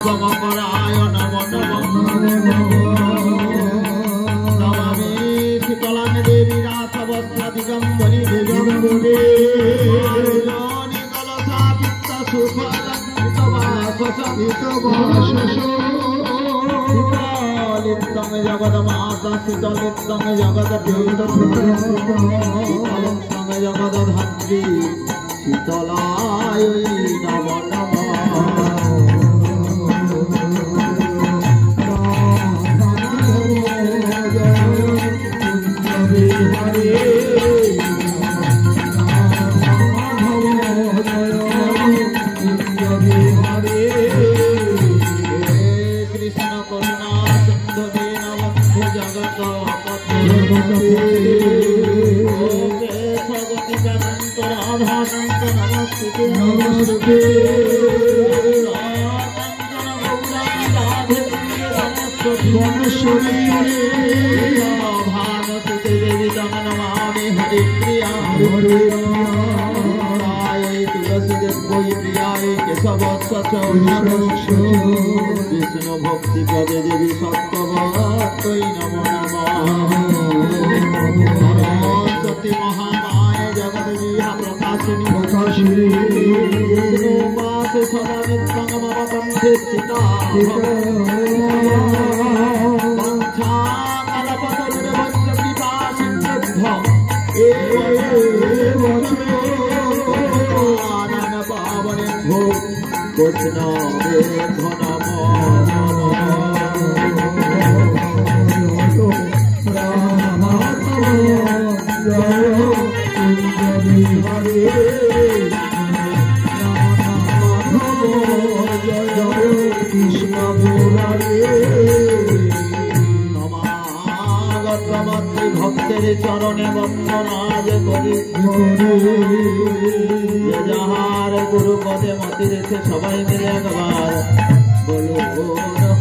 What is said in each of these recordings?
সমকরায় নমো নমো নমামি শীতলাং দেবী রাসবস্ত্র দিগম্বরী দিগম্বরী কলসা পিত্ত সুফলং শীতলিতং জগদমাতা শীতলিতং জগদপীতং জগদধাত্রী শীতলায় নমো নমো विष्णु भक्ति पदे देवी सत्ववत्यै नमो नमः सरस्वती महामाय जगद्गीता प्रकाशिनी विष्णुपासे सदा नित्यं मम कंठे स्थिता वंशाकल्पतरुर्वस्य कृपासिन्धुभ्यो पावनेभ्यो वैष्णवेभ्यो नमो भक्तेर चरणे वंदनाज करी जहार गुरु पदे मति रेखे सबाई मिले एकबार बोलो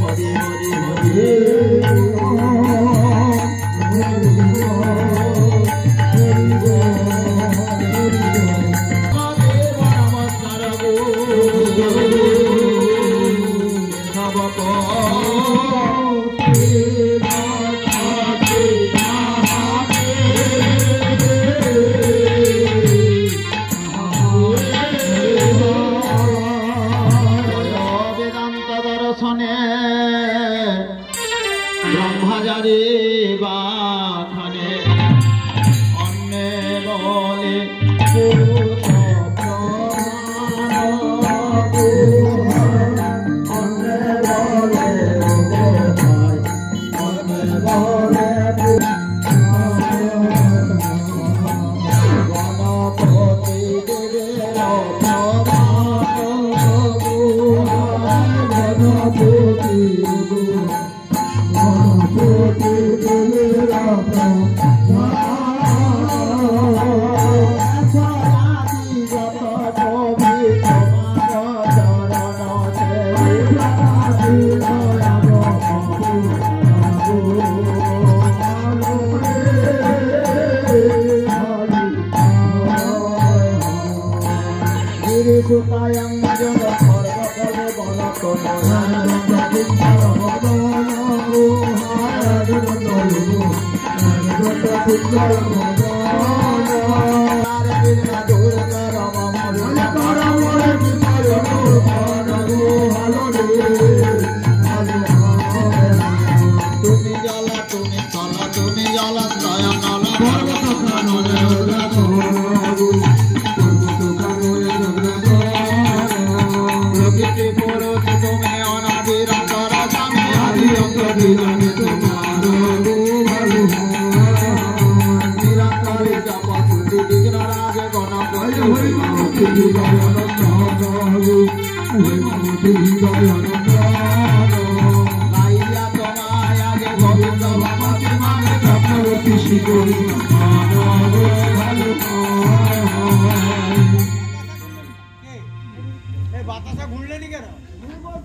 हरि हरि हरि ब्रह्मचारी बाखने अन्ने बोले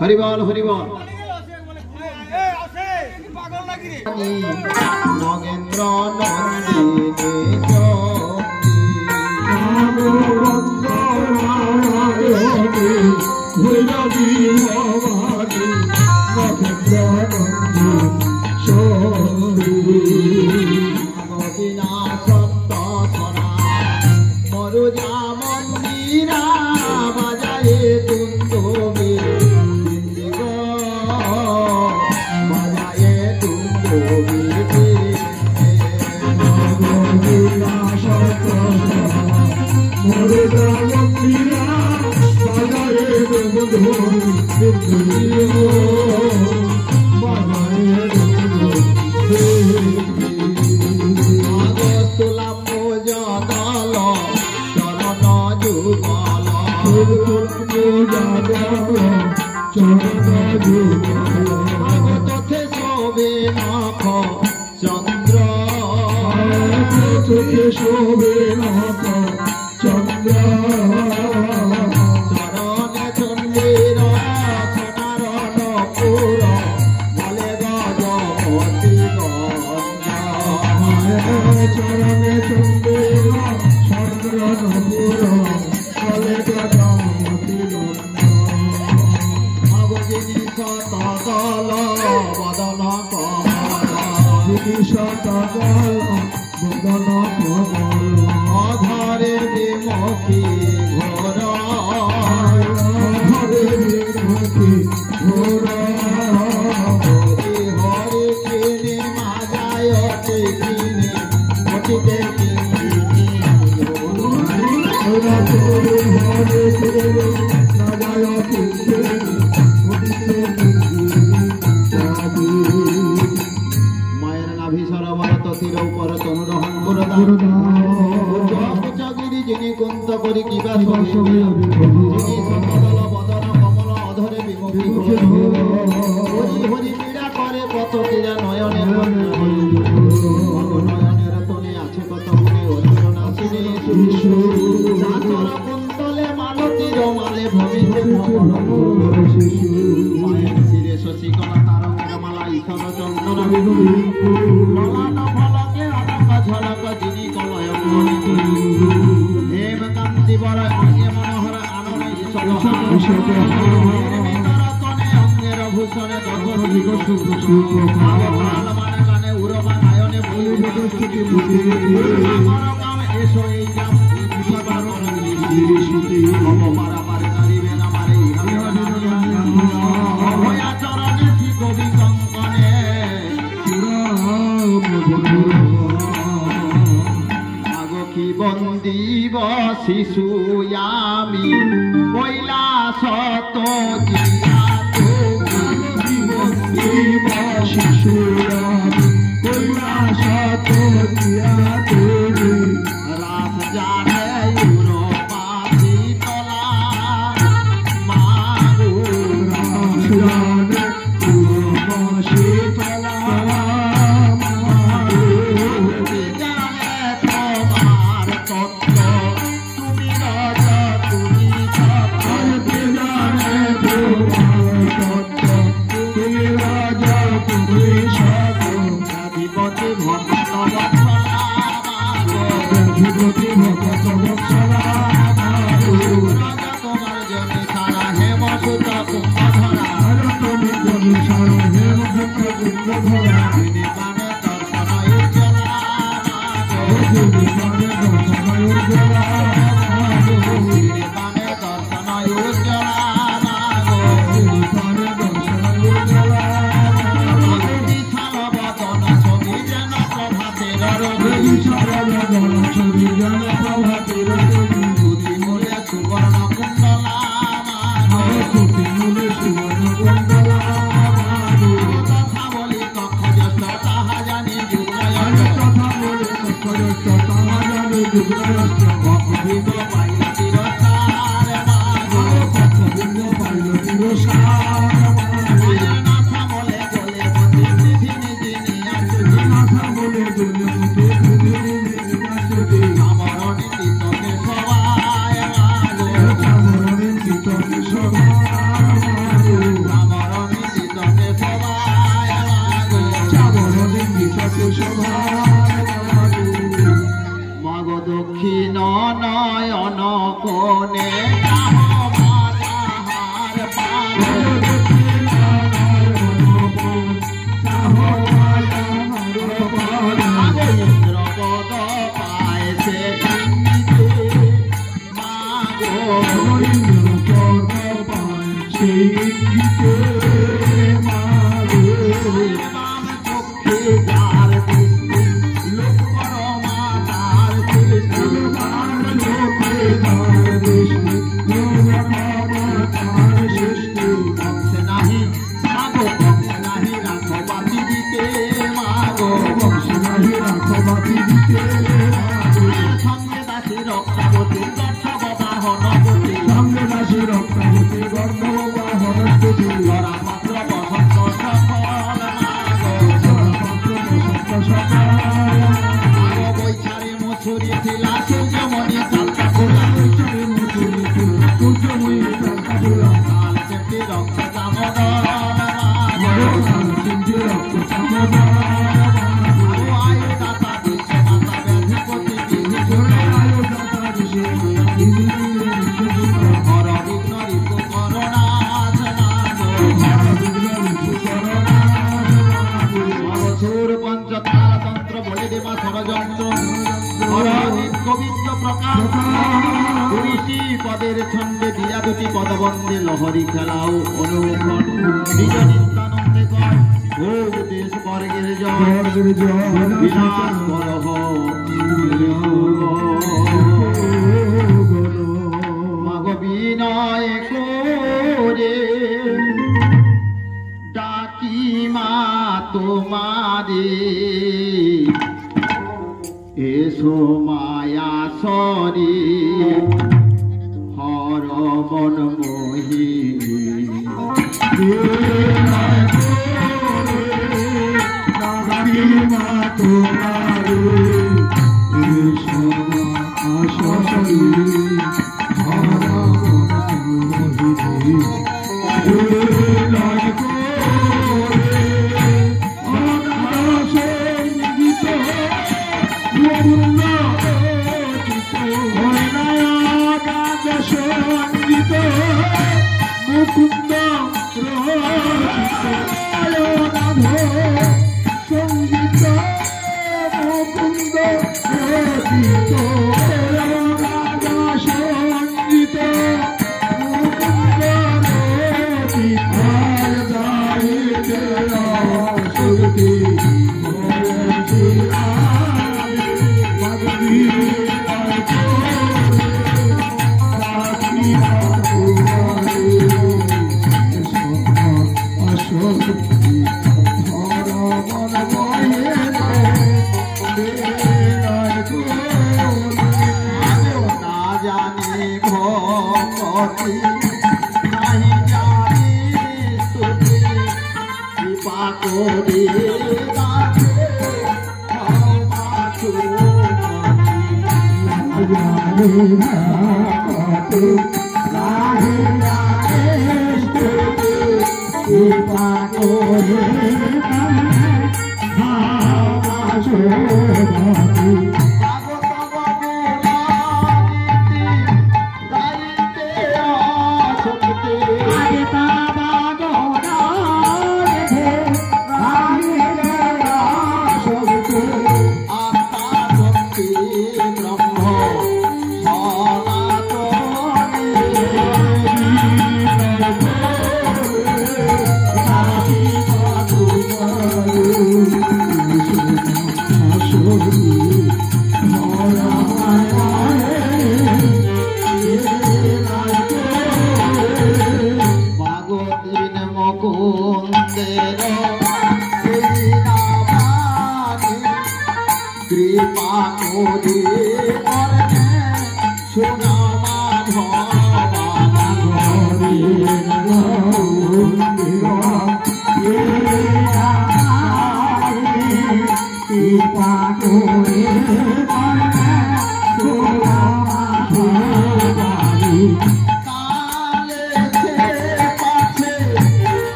हरिबल हरिबल नगेन्द्र नंदिनी ছন্দে দিয়া দুটি পদবন্দে লহরী খেলাও অনুমোদন নিজ নিত্যানন্দে কর ভোগ দেশ বর্গের জয় বিলাস করহ মাগ বিনয় করে ডাকি মা তোমারে এসো মায়া সরি হর মন মোহি মুকুন্দ সঙ্গীত মুকুন্দ সঙ্গীত মুকুন্দ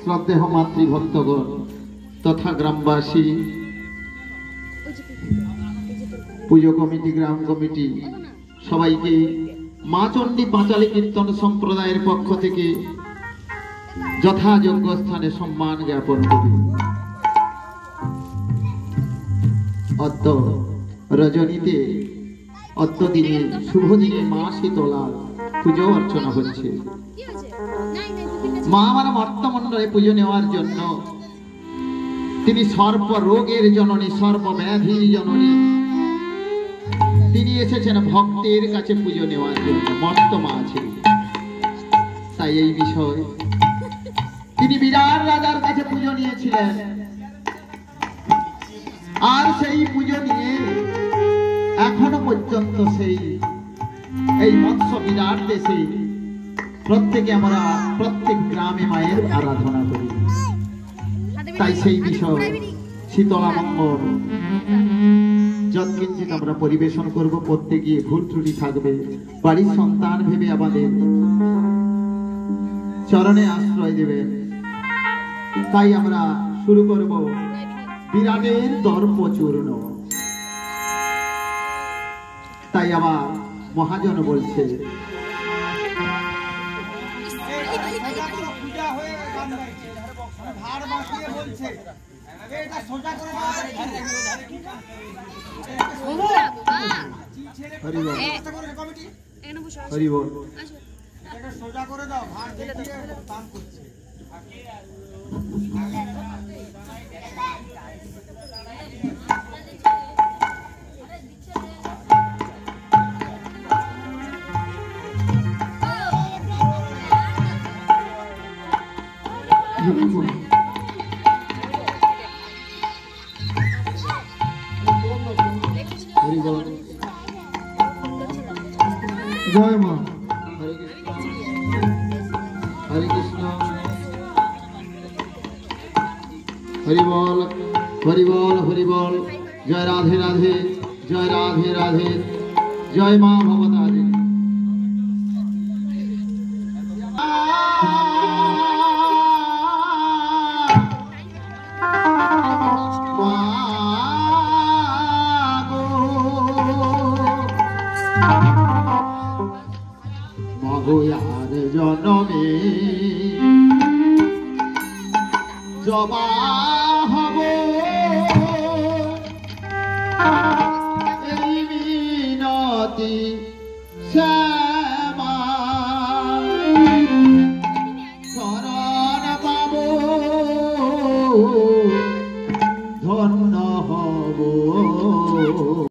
শ্রদ্ধেয় মাতৃভক্তগণ তথা গ্রামবাসী, পুজো কমিটি, গ্রাম কমিটি সবাইকে মা চণ্ডী পাঁচালী কীর্তন সম্প্রদায়ের পক্ষ থেকে যথাযোগ্য স্থানে সম্মান জ্ঞাপন করি। অদ্য রজনীতে দিনে শুভ দিনে মা শীতলার পুজো অর্চনা হচ্ছে। মা আমার মর্তমণ্ডলে পুজো নেওয়ার জন্য তিনি সর্ব রোগের জননী, সর্বব্যাধির জননী, তিনি এসেছেন ভক্তের কাছে পুজো নেওয়ার জন্য। মর্তমা আছে, তাই এই বিষয় তিনি বিরাট রাজার কাছে পুজো নিয়েছিলেন। আর সেই পুজো নিয়ে এখনো পর্যন্ত এই মৎস্য বিরাট দেশে প্রত্যেকে আমরা প্রত্যেক গ্রামে মায়ের আরাধনা করি। তাই সেই বিষয় শীতলা মঙ্গল যৎকিঞ্চিৎ আমরা পরিবেশন করব। প্রত্যেকে ভুল ত্রুটি থাকবে, বাড়ির সন্তান ভেবে আমাদের চরণে আশ্রয় দেবেন। তাই আমরা শুরু করব বিরাটের দর্প চূর্ণ। তাই আবার মহাজন বলছে, হরি বল সোজা করে দাও, ভার দেখিয়ে দান করছে। জয় মা। হরে কৃষ্ণ, হরি বল, হরি বল, হরি বল। জয় রাধে রাধে, জয় রাধে রাধে, জয় মা ভবতারিণী। মাগোয়ার জনমে জবা হব এই মিনতি শ্যামা, শরণ পাব ধন্য হব